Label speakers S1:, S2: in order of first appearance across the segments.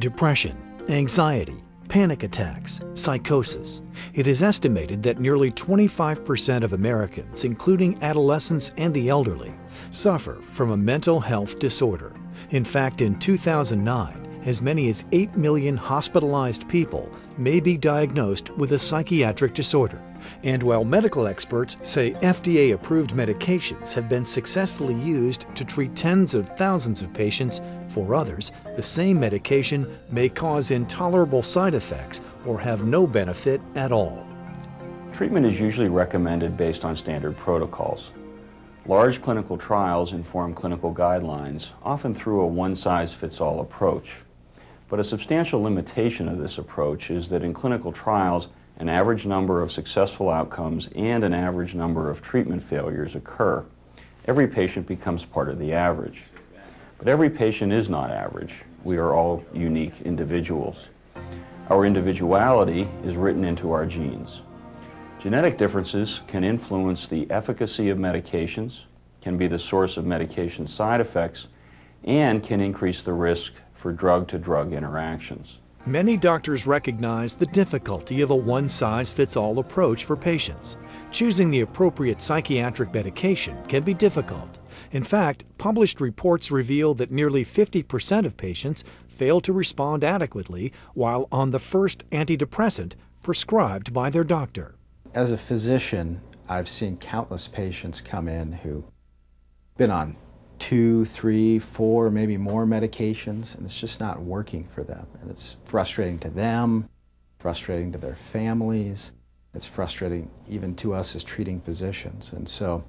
S1: depression, anxiety, panic attacks, psychosis. It is estimated that nearly 25% of Americans, including adolescents and the elderly, suffer from a mental health disorder. In fact, in 2009, as many as 8 million hospitalized people may be diagnosed with a psychiatric disorder. And while medical experts say FDA-approved medications have been successfully used to treat tens of thousands of patients, for others, the same medication may cause intolerable side effects or have no benefit at all.
S2: Treatment is usually recommended based on standard protocols. Large clinical trials inform clinical guidelines, often through a one-size-fits-all approach. But a substantial limitation of this approach is that in clinical trials, an average number of successful outcomes and an average number of treatment failures occur. Every patient becomes part of the average. But every patient is not average. We are all unique individuals. Our individuality is written into our genes. Genetic differences can influence the efficacy of medications, can be the source of medication side effects, and can increase the risk for drug-to-drug interactions.
S1: Many doctors recognize the difficulty of a one-size-fits-all approach for patients. Choosing the appropriate psychiatric medication can be difficult. In fact, published reports reveal that nearly 50% of patients fail to respond adequately while on the first antidepressant prescribed by their doctor.
S3: As a physician, I've seen countless patients come in who've been on 2, 3, 4, maybe more medications, and it's just not working for them. And it's frustrating to them, frustrating to their families. It's frustrating even to us as treating physicians. And so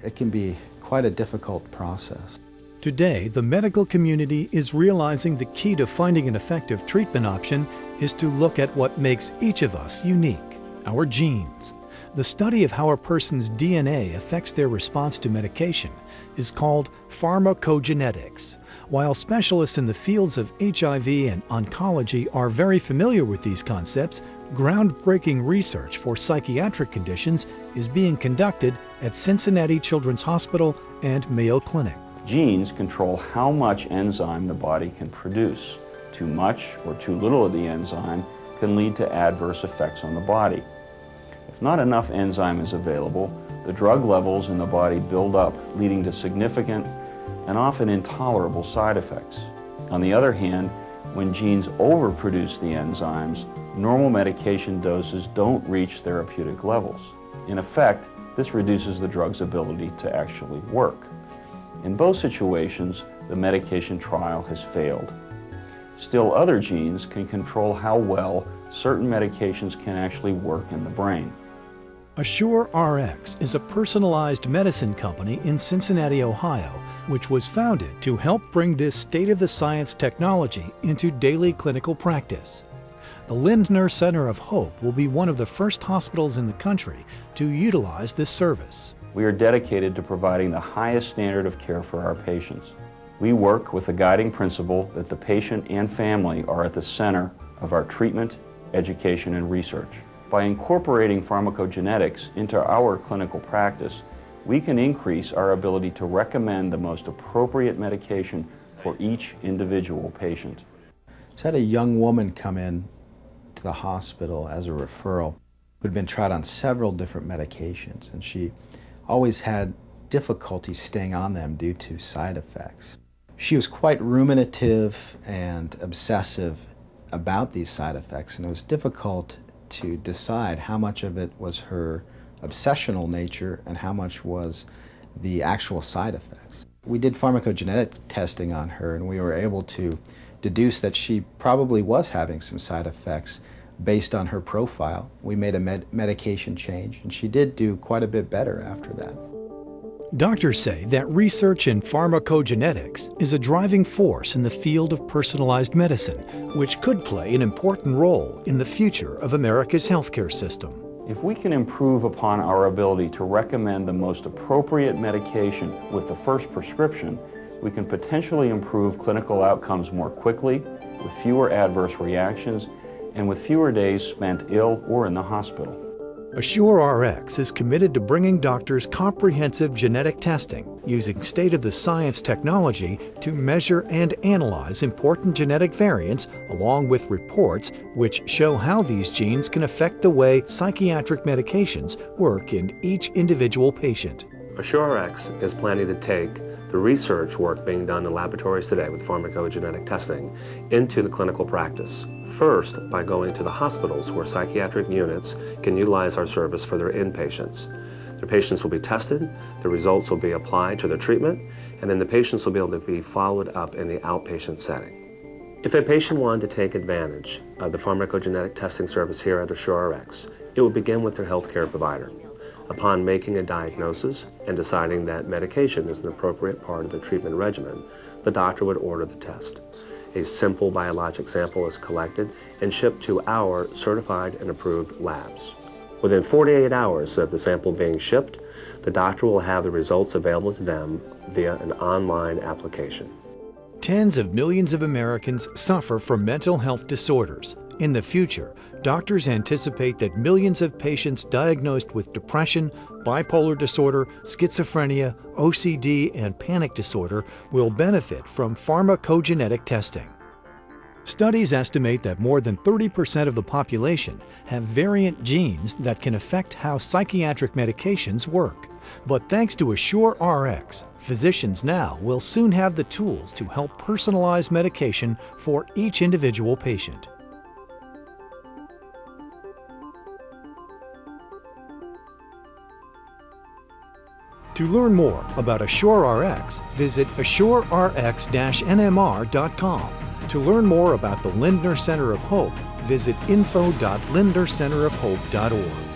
S3: it can be quite a difficult process.
S1: Today, the medical community is realizing the key to finding an effective treatment option is to look at what makes each of us unique, our genes. The study of how a person's DNA affects their response to medication is called pharmacogenetics. While specialists in the fields of HIV and oncology are very familiar with these concepts, groundbreaking research for psychiatric conditions is being conducted at Cincinnati Children's Hospital and Mayo Clinic.
S2: Genes control how much enzyme the body can produce. Too much or too little of the enzyme can lead to adverse effects on the body. If not enough enzyme is available, the drug levels in the body build up, leading to significant and often intolerable side effects. On the other hand, when genes overproduce the enzymes, normal medication doses don't reach therapeutic levels. In effect, this reduces the drug's ability to actually work. In both situations, the medication trial has failed. Still, other genes can control how well certain medications can actually work in the brain.
S1: AssureRx is a personalized medicine company in Cincinnati, Ohio, which was founded to help bring this state-of-the-science technology into daily clinical practice. The Lindner Center of Hope will be one of the first hospitals in the country to utilize this service.
S2: We are dedicated to providing the highest standard of care for our patients. We work with the guiding principle that the patient and family are at the center of our treatment, education, and research. By incorporating pharmacogenetics into our clinical practice, we can increase our ability to recommend the most appropriate medication for each individual patient.
S3: So I had a young woman come in to the hospital as a referral who had been tried on several different medications, and she always had difficulty staying on them due to side effects. She was quite ruminative and obsessive about these side effects, and it was difficult to decide how much of it was her obsessional nature and how much was the actual side effects. We did pharmacogenetic testing on her, and we were able to deduce that she probably was having some side effects based on her profile. We made a medication change, and she did do quite a bit better after that.
S1: Doctors say that research in pharmacogenetics is a driving force in the field of personalized medicine, which could play an important role in the future of America's healthcare system.
S2: If we can improve upon our ability to recommend the most appropriate medication with the first prescription, we can potentially improve clinical outcomes more quickly, with fewer adverse reactions, and with fewer days spent ill or in the hospital.
S1: AssureRx is committed to bringing doctors comprehensive genetic testing using state-of-the-science technology to measure and analyze important genetic variants along with reports which show how these genes can affect the way psychiatric medications work in each individual patient.
S4: AssureRx is planning to take the research work being done in laboratories today with pharmacogenetic testing into the clinical practice. First, by going to the hospitals where psychiatric units can utilize our service for their inpatients. Their patients will be tested, the results will be applied to their treatment, and then the patients will be able to be followed up in the outpatient setting. If a patient wanted to take advantage of the pharmacogenetic testing service here at AssureRx, it would begin with their healthcare provider. Upon making a diagnosis and deciding that medication is an appropriate part of the treatment regimen, the doctor would order the test. A simple biologic sample is collected and shipped to our certified and approved labs. Within 48 hours of the sample being shipped, the doctor will have the results available to them via an online application.
S1: Tens of millions of Americans suffer from mental health disorders. In the future, doctors anticipate that millions of patients diagnosed with depression, bipolar disorder, schizophrenia, OCD, and panic disorder will benefit from pharmacogenetic testing. Studies estimate that more than 30% of the population have variant genes that can affect how psychiatric medications work. But thanks to AssureRx, physicians now will soon have the tools to help personalize medication for each individual patient. To learn more about AssureRx, visit AssureRx-NMR.com. To learn more about the Lindner Center of Hope, visit info.lindnercenterofhope.org.